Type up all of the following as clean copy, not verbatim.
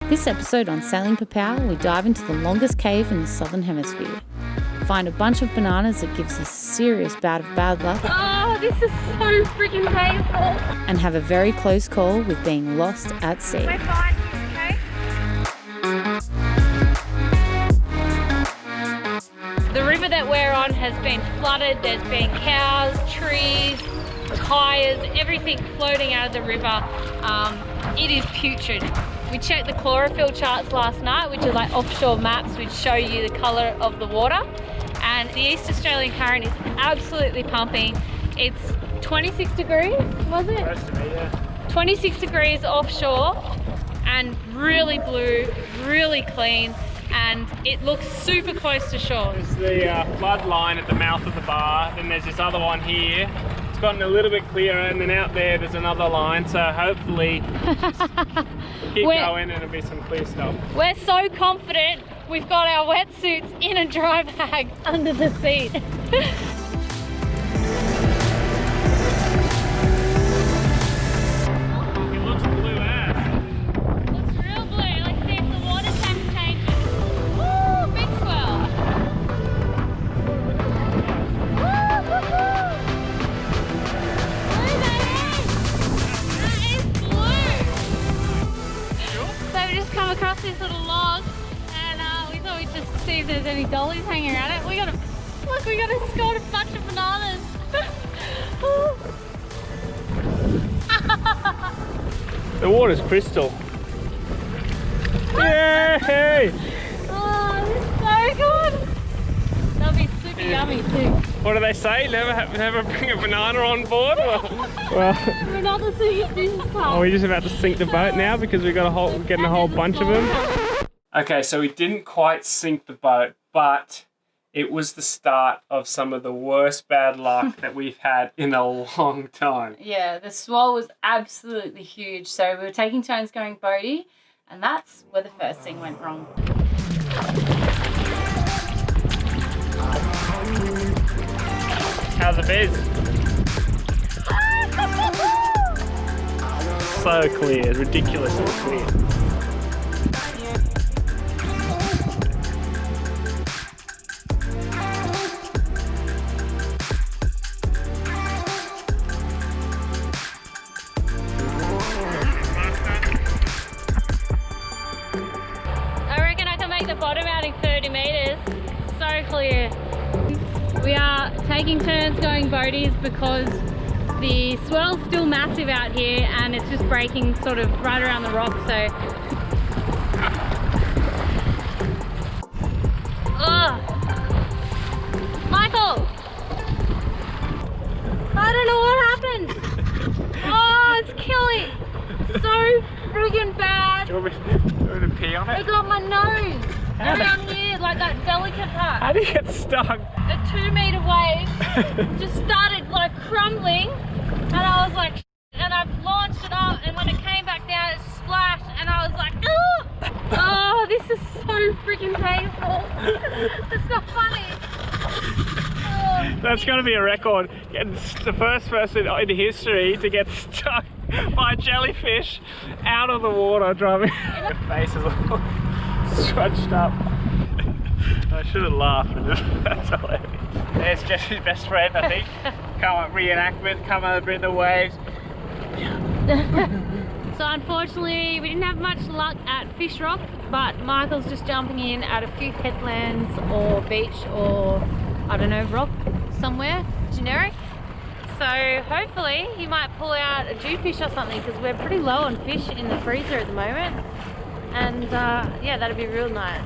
This episode on Sailing Popao, we dive into the longest cave in the Southern Hemisphere, find a bunch of bananas that gives us a serious bout of bad luck. Oh, this is so freaking painful. And have a very close call with being lost at sea. We're fine, okay? The river that we're on has been flooded. There's been cows, trees, tyres, everything floating out of the river. It is putrid. We checked the chlorophyll charts last night, which are like offshore maps which show you the colour of the water. And the East Australian current is absolutely pumping. It's 26 degrees, was it? Close to me, yeah. 26 degrees offshore and really blue, really clean, and it looks super close to shore. There's the flood line at the mouth of the bar, then there's this other one here. It's gotten a little bit clearer, and then out there's another line, so hopefully keep going and it'll be some clear stuff. We're so confident we've got our wetsuits in a dry bag under the seat. It looks blue as. Looks real blue. Let's see if the water temp changes. Woo, big swell. Woo, woo, woo. Blue, baby. That is blue. So we just come across this little log, and we thought we'd just see if there's any dollies hanging around it. We got to score a bunch of bananas. The water's crystal. Yay! Oh, this is so good. That'll be super yummy too. What do they say? Never bring a banana on board? Well, We're not the singing this time. are we just about to sink the boat now because we're getting a whole bunch of them? Okay, so we didn't quite sink the boat, but it was the start of some of the worst bad luck that we've had in a long time. Yeah, the swell was absolutely huge. So we were taking turns going boaty, and that's where the first thing went wrong. How's the biz? So clear, ridiculously clear. I reckon I can make the bottom out in 30 metres. So clear. We are taking turns going boaties because the swell's still massive out here and it's just breaking sort of right around the rock, so. Ugh. Michael! I don't know what happened. Oh, it's killing. So friggin' bad. Do you want me to pee on It it? got my nose around here, like that delicate part. How do you get stuck? A 2 metre wave just started like crumbling, and I was like, and I've launched it up, and when it came back down, it splashed, and I was like, oh, oh, this is so freaking painful. It's not funny. Oh. That's going to be a record. Getting the first person in history to get stuck by a jellyfish out of the water driving. Your face is all scrunched up. I should have laughed. That's hilarious. There's Jessie's best friend, I think. Come on, reenactment, come over in the waves. So unfortunately, we didn't have much luck at Fish Rock, but Michael's just jumping in at a few headlands or beach or, I don't know, rock somewhere generic. So hopefully he might pull out a jewfish or something, because we're pretty low on fish in the freezer at the moment. And yeah, that'd be real nice.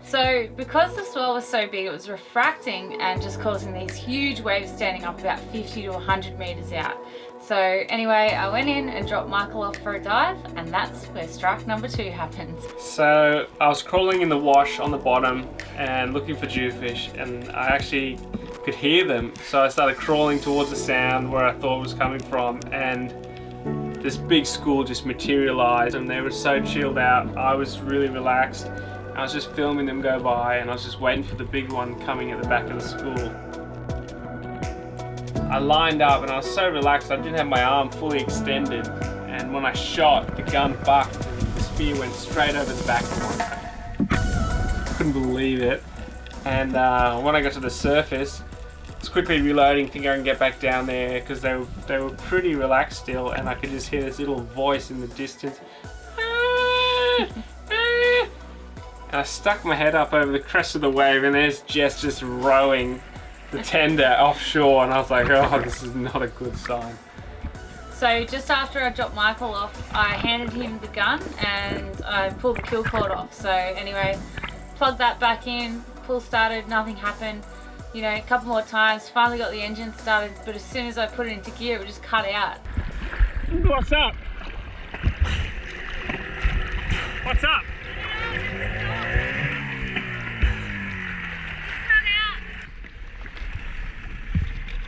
So because the swell was so big, it was refracting and just causing these huge waves standing up about 50 to 100 metres out. So anyway, I went in and dropped Michael off for a dive, and that's where strike number 2 happened. So I was crawling in the wash on the bottom and looking for jewfish, and I actually could hear them. So I started crawling towards the sound where I thought it was coming from, and this big school just materialized, and they were so chilled out. I was really relaxed. I was just filming them go by, and I was just waiting for the big one coming at the back of the school. I lined up and I was so relaxed, I didn't have my arm fully extended, and when I shot, the gun bucked and this spear went straight over the back of one. Couldn't believe it. And when I got to the surface, I was quickly reloading, thinking I can get back down there because they were pretty relaxed still, and I could just hear this little voice in the distance. And I stuck my head up over the crest of the wave, and there's Jess just rowing the tender offshore, and I was like, oh, this is not a good sign. So just after I dropped Michael off, I handed him the gun and I pulled the kill cord off. So anyway, plugged that back in, pull started, nothing happened. You know, a couple more times, finally got the engine started, but as soon as I put it into gear, it would just cut out. What's up? What's up?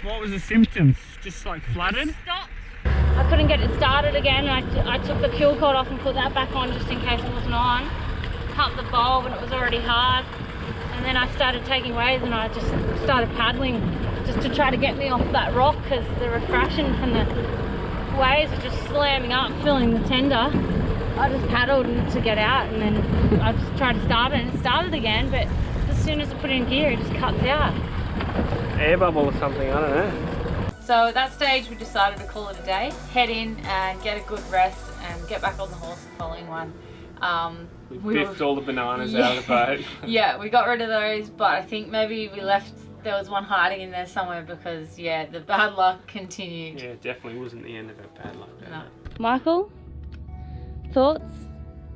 What was the symptoms? Just like flooded? Stopped. I couldn't get it started again. I took the kill cord off and put that back on just in case it wasn't on. Cut the bulb and it was already hard. And then I started taking waves and I just started paddling just to try to get me off that rock because the refraction from the waves was just slamming up, filling the tender. I just paddled to get out, and then I just tried to start it and it started again, but as soon as I put it in gear, it just cuts out. Air bubble or something, I don't know. So at that stage, we decided to call it a day, head in and get a good rest and get back on the horse the following one. We biffed all the bananas out of the boat. Yeah, we got rid of those, but I think maybe we left, there was one hiding in there somewhere because, yeah, the bad luck continued. Yeah, it definitely wasn't the end of our bad luck. No. Michael, thoughts?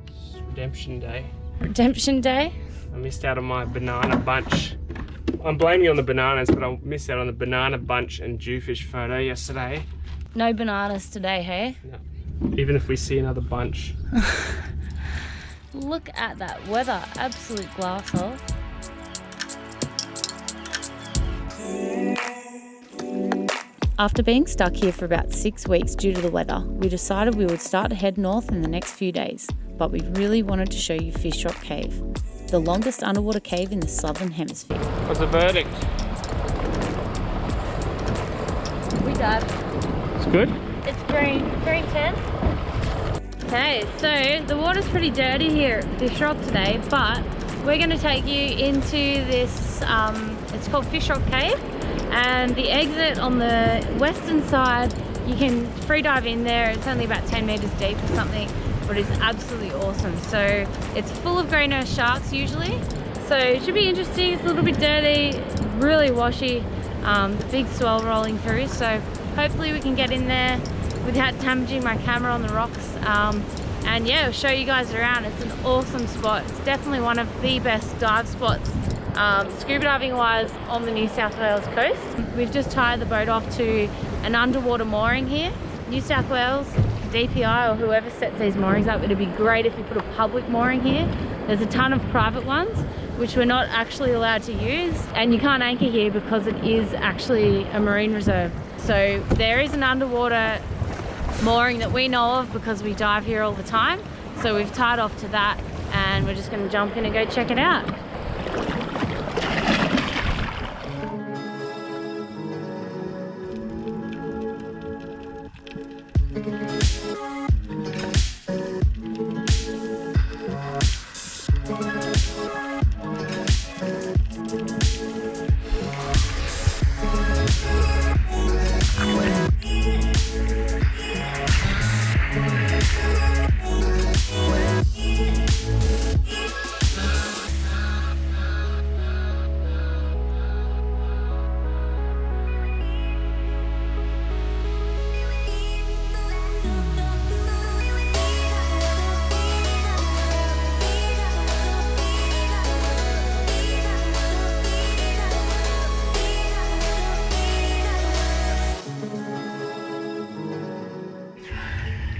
It's Redemption Day. Redemption Day? I missed out on my banana bunch. I'm blaming on the bananas, but I missed out on the banana bunch and jewfish photo yesterday. No bananas today, hey? No. Even if we see another bunch. Look at that weather, absolute glass off. After being stuck here for about 6 weeks due to the weather, we decided we would start to head north in the next few days, but we really wanted to show you Fish Rock Cave, the longest underwater cave in the southern hemisphere. What's the verdict? We dived. It's good? It's very intense. Okay, so the water's pretty dirty here at Fish Rock today, but we're going to take you into this, it's called Fish Rock Cave, and the exit on the western side, you can free dive in there. It's only about 10 meters deep or something, but it's absolutely awesome. So it's full of grey nose sharks usually, so it should be interesting. It's a little bit dirty, really washy, big swell rolling through, so hopefully we can get in there without damaging my camera on the rocks, and yeah, I'll show you guys around. It's an awesome spot. It's definitely one of the best dive spots scuba diving wise on the New South Wales coast. We've just tied the boat off to an underwater mooring here. New South Wales DPI or whoever sets these moorings up, it'd be great if you put a public mooring here. There's a ton of private ones which we're not actually allowed to use, and you can't anchor here because it is actually a marine reserve. So there is an underwater mooring that we know of because we dive here all the time, so we've tied off to that and we're just going to jump in and go check it out.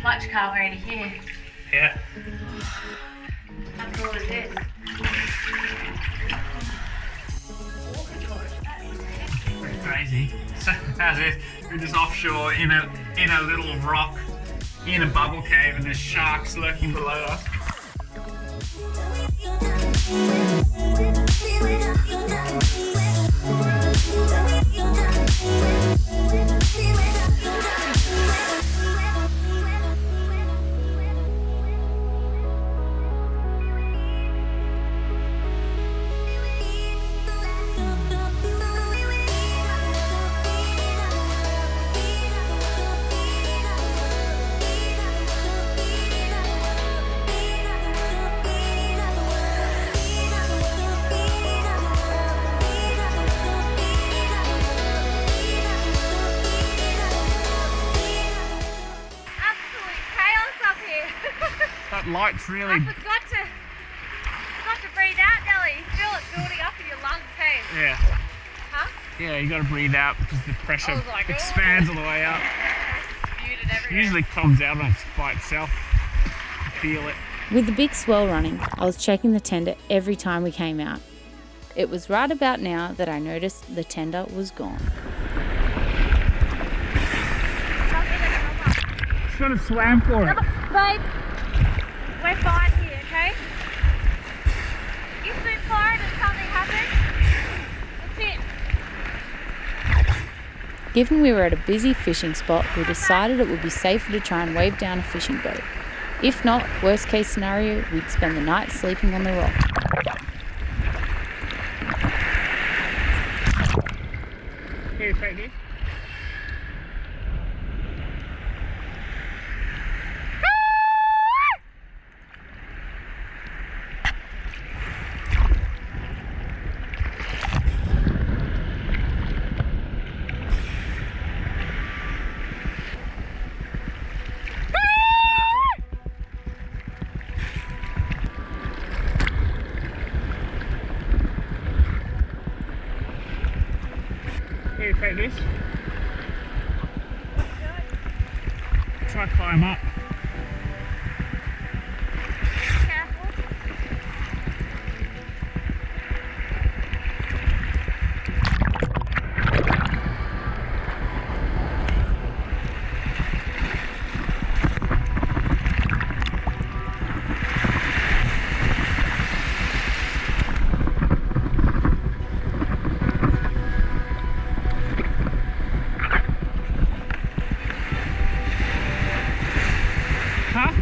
Much cargo to here. Yeah. How cool is this? Pretty crazy. So how's this? We're just offshore in a little rock, in a bubble cave, and there's sharks lurking below us. light's really... I forgot to breathe out, Nelly. You feel it building up in your lungs, hey? Yeah. Huh? Yeah, you got to breathe out because the pressure I was like, expands all the way up. Spewed it everywhere. Usually comes out by itself. I feel it. With the big swell running, I was checking the tender every time we came out. It was right about now that I noticed the tender was gone. Should have swam for it. Babe, we're fine here, okay? You swim for it and something happens, that's it. Given we were at a busy fishing spot, we decided it would be safer to try and wave down a fishing boat. If not, worst case scenario, we'd spend the night sleeping on the rock. Here, take this. Here, take this. Try to climb up. Careful. Huh?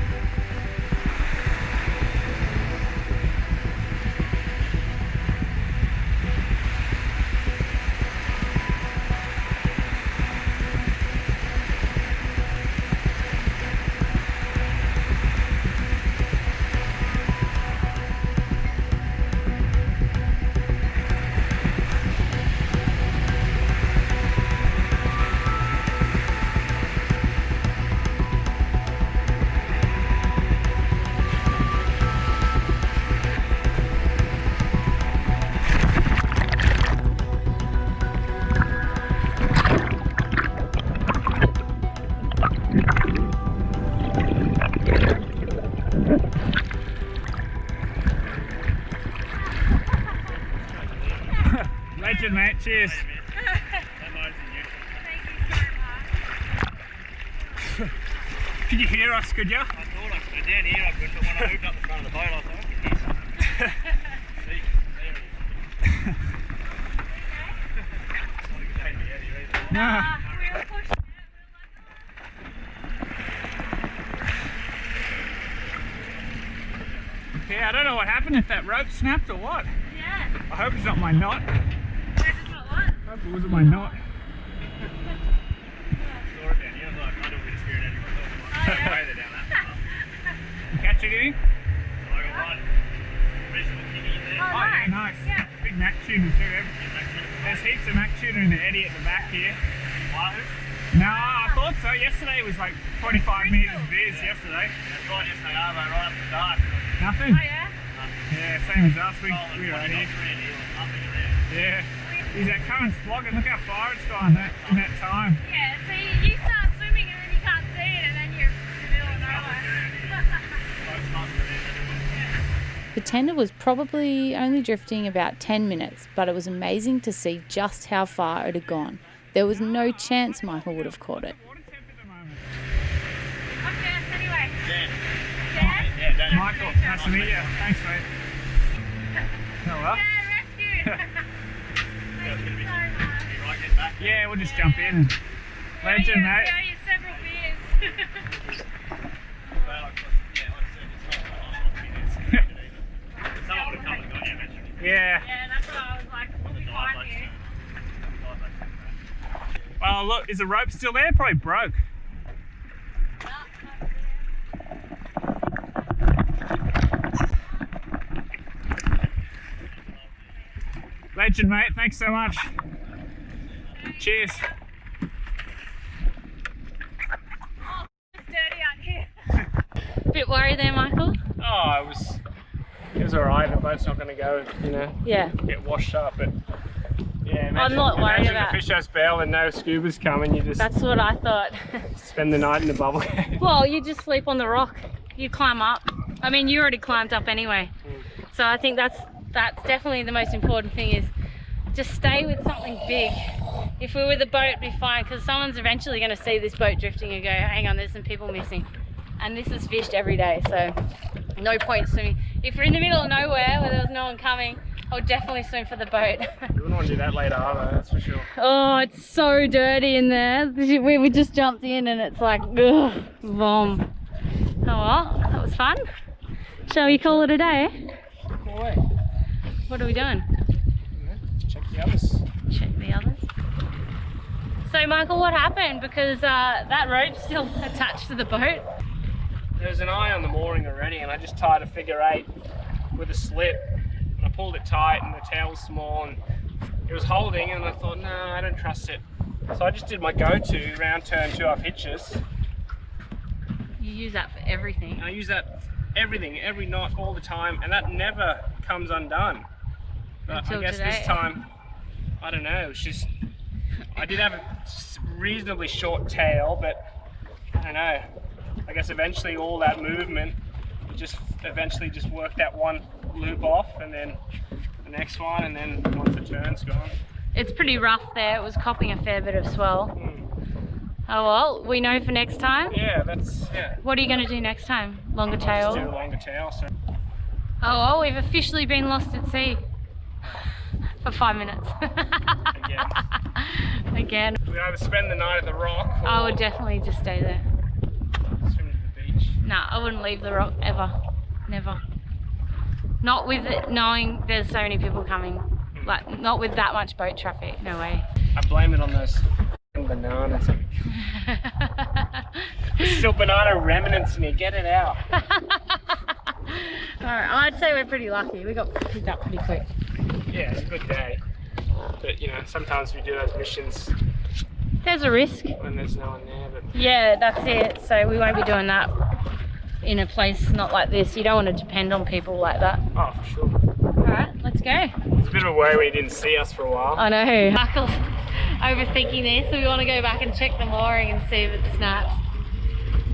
Legend, mate. Cheers. Thank you so much. Could you hear us, could you? I thought I could. Down here I could, but when I moved up the front of the boat, I thought I could hear something. See, there it is. Not a good day to be out here either. Nah. We were pushing it. Yeah, I don't know what happened, if that rope snapped or what. Yeah. I hope it's not my knot. Where's it not what? I hope it wasn't my knot. Saw it down here. I was like, I don't get a spirit anyway. Oh, yeah. Way they're down that far. You catch anything? So I got one reasonable kingy in there. Oh, Oh, yeah, nice. nice. Yeah. Big mac tuna too. There's heaps of mac tuna in the eddy at the back here. Wahoo. No, I thought so. Yesterday was like 25 metres viz yesterday. That's right, yesterday, Arvo, right up the dark. Nothing? Oh, yeah? Yeah, same as us. We Solid were 20 here. knots around here, nothing around. Yeah. Is that current's flogging? Look how far it's gone in that time. Yeah, see, you start swimming and then you can't see it and then you're in the middle of nowhere. Boats must be there. The tender was probably only drifting about 10 minutes, but it was amazing to see just how far it had gone. There was no chance Michael would have caught it. Water temp at the moment. I'm Jess anyway. Dan. Dad? Yeah, Dan. Michael, nice to meet you. Thanks, mate. Hello. Yeah, rescue. Thank you so much. You right, get back. Yeah, we'll just jump in. Legend, mate. Yeah, you several beers. Well, like I said, it's not either. Someone would have come and got you eventually. Yeah. Yeah, that's what I was like, we'll be fine here. Well, look, is the rope still there? Probably broke. Legend, mate. Thanks so much. Cheers. It's dirty out here. Bit worried there, Michael? It was alright, the boat's not going to go, you know, Yeah. get washed up, but yeah, I'm not worried about the fish house bail and no scuba's coming, you just That's what I thought. spend the night in the bubble cave. Well, you just sleep on the rock. You climb up. I mean, you already climbed up anyway. So I think that's definitely the most important thing, is just stay with something big. If we were the boat, it'd be fine, because someone's eventually going to see this boat drifting and go, hang on, there's some people missing. And this is fished every day, so no point swimming. If we're in the middle of nowhere where there's no one coming, I would definitely swim for the boat. You wouldn't want to do that later either, that's for sure. Oh, it's so dirty in there. We just jumped in and it's like, ugh, vom. Oh well, that was fun. Shall we call it a day? Go away. What are we doing? Check the others. Check the others. So Michael, what happened? Because that rope's still attached to the boat. There's an eye on the mooring already, and I just tied a figure 8 with a slip. And I pulled it tight, and the tail was small, and it was holding, and I thought, no, I don't trust it. So I just did my go-to round turn 2-off hitches. You use that for everything. And I use that everything, every knot, all the time, and that never comes undone. But Until I guess today. this time, I don't know, it's just, I did have a reasonably short tail, but I don't know. I guess eventually all that movement just eventually just worked that one loop off, and then the next one, and then once the turn's gone. It's pretty rough there. It was copping a fair bit of swell. Oh well, we know for next time. Yeah, that's, yeah. What are you going to do next time? Longer I'll tail? just do a longer tail, so. Oh well, we've officially been lost at sea for 5 minutes. Again. Again. We either spend the night at the rock, or I would definitely just stay there. swim to the beach. Nah, I wouldn't leave the rock ever. Never. Not with it knowing there's so many people coming. Like, not with that much boat traffic. No way. I blame it on those bananas. There's still banana remnants in here, get it out. Alright, I'd say we're pretty lucky. We got picked up pretty quick. Yeah, it's a good day. But you know, sometimes we do those missions There's a risk. when there's no one there. But Yeah, that's it. So we won't be doing that in a place not like this. You don't want to depend on people like that. oh, for sure. Alright, let's go. It's a bit of a worry when you didn't see us for a while. I know. Michael's overthinking this, so we want to go back and check the mooring and see if it snaps.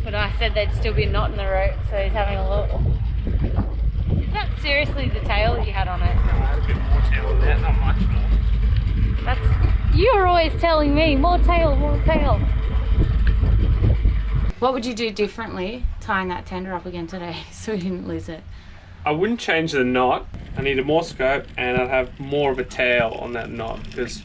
But I said there'd still be a knot in the rope, so he's having a look. Is that seriously the tail that you had on it? I had a bit more tail on that, not much more. That's... You're always telling me, more tail, more tail. What would you do differently tying that tender up again today so we didn't lose it? I wouldn't change the knot. I needed more scope, and I'd have more of a tail on that knot, because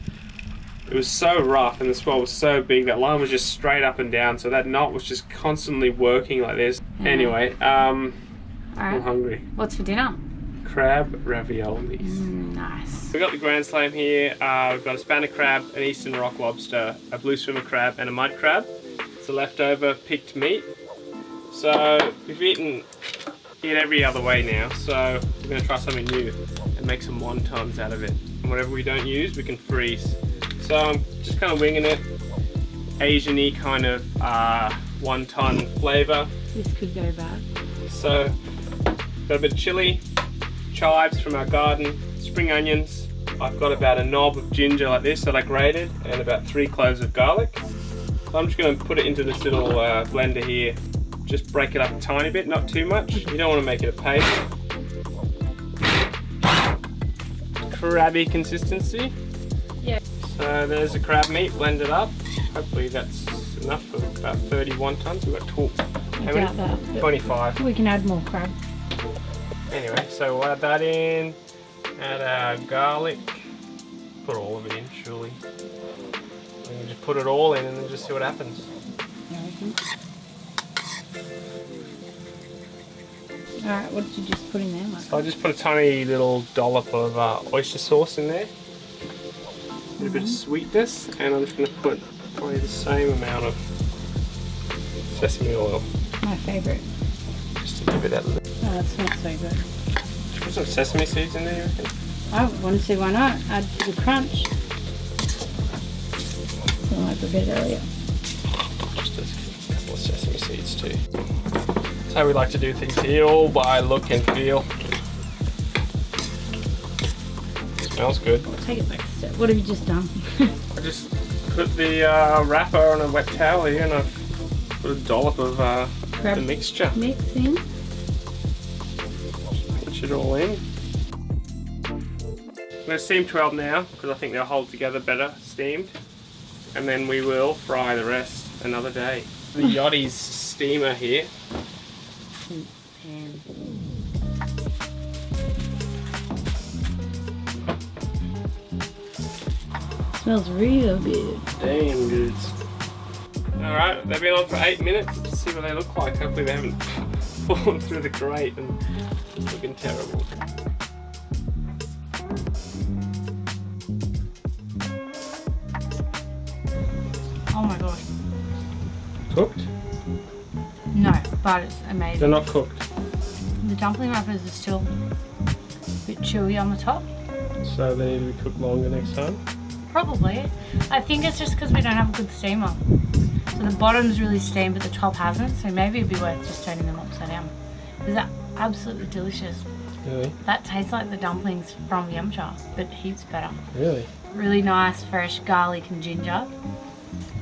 it was so rough and the swell was so big. That line was just straight up and down, so that knot was just constantly working like this. Yeah. Anyway, I'm Alright, hungry. what's for dinner? Crab raviolis. Nice. We've got the Grand Slam here. We've got a spanner crab, an eastern rock lobster, a blue swimmer crab, and a mud crab. It's a leftover picked meat. So we've eaten it every other way now, so we're going to try something new and make some wontons out of it. And whatever we don't use, we can freeze. So I'm just kind of winging it. Asian-y kind of wonton flavour. This could go bad. So got a bit of chili, chives from our garden, spring onions. I've got about a knob of ginger like this that I grated, and about 3 cloves of garlic. So I'm just going to put it into this little blender here. Just break it up a tiny bit, not too much. You don't want to make it a paste. Crabby consistency. Yeah. So there's the crab meat blended up. Hopefully that's enough for about 30 wontons. We've got how many? doubt that, but 25. We can add more crab. Anyway, so we'll add that in. Add our garlic. Put all of it in, surely. We can just put it all in and then just see what happens. Alright, what did you just put in there, Mike? So I just put a tiny little dollop of oyster sauce in there. A bit of sweetness, and I'm just going to put probably the same amount of sesame oil. My favourite. Just to give it that little. Oh, that smells so good. Put some sesame seeds in there, you reckon? I want to see why not. Add to the crunch. Something like I prepared earlier. Just a couple of sesame seeds too. That's how we like to do things here, all by look and feel. Smells good. Take it back a step. What have you just done? I just put the wrapper on a wet towel here and I've put a dollop of the mixture. Mix in. Push it all in. I'm going to steam 12 now because I think they'll hold together better steamed. And then we will fry the rest another day. The Yachty's steamer here. Smells real good. Damn goods. Alright, they've been on for 8 minutes. Let's see what they look like. Hopefully they haven't fallen through the grate and looking terrible. Oh my gosh. Cooked? No, but it's amazing. They're not cooked. The dumpling wrappers are still a bit chewy on the top. So they need to be cooked longer next time? Probably. I think it's just because we don't have a good steamer. So the bottom's really steamed but the top hasn't, so maybe it'd be worth just turning them upside down. Because they're absolutely delicious. Really? That tastes like the dumplings from Yumcha, but heaps better. Really? Really nice, fresh garlic and ginger.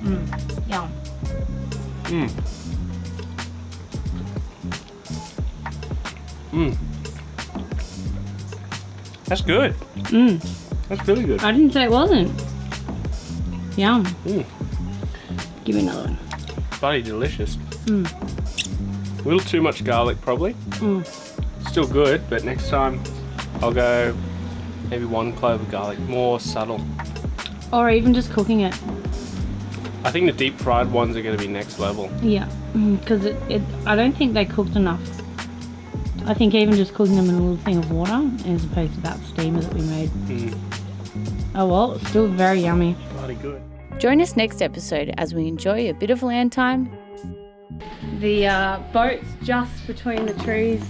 Mmm, yum. Mmm. Mmm. That's good. Mmm. That's really good. I didn't say it wasn't. Yum. Mmm. Give me another one. Bloody delicious. Mmm. A little too much garlic probably. Mmm. Still good, but next time I'll go maybe 1 clove of garlic, more subtle. Or even just cooking it. I think the deep fried ones are going to be next level. Yeah, because I don't think they cooked enough. I think even just cooking them in a little thing of water as opposed to that steamer that we made. Oh well, it's still very yummy. Bloody good. Join us next episode as we enjoy a bit of land time. The boat's just between the trees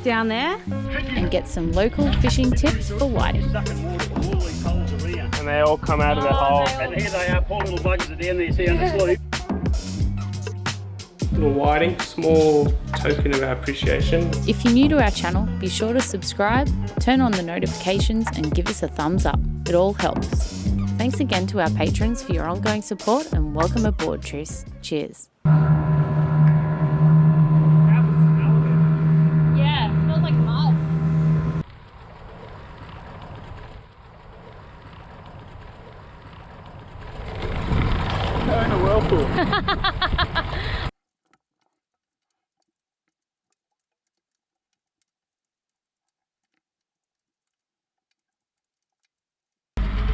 down there. And get some local fishing tips for whiting. Sucking water from all these holes around. And they all come out of their hole. And here they are, poor little buggers are down there, see under sleep. Little whiting, small token of our appreciation. If you're new to our channel, be sure to subscribe, turn on the notifications and give us a thumbs up. It all helps. Thanks again to our patrons for your ongoing support and welcome aboard, Tris. Cheers. Yeah, it smells like mud. In a whirlpool.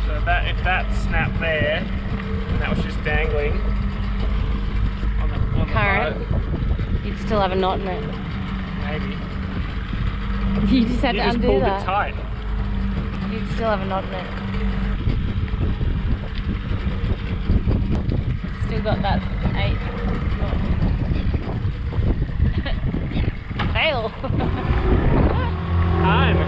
So if that snapped there, and that was just dangling on the Current. boat, You'd still have a knot in it. maybe. You just had You to just undo pulled that. it tight. You'd still have a knot in it. Still got that 8. Fail. Time.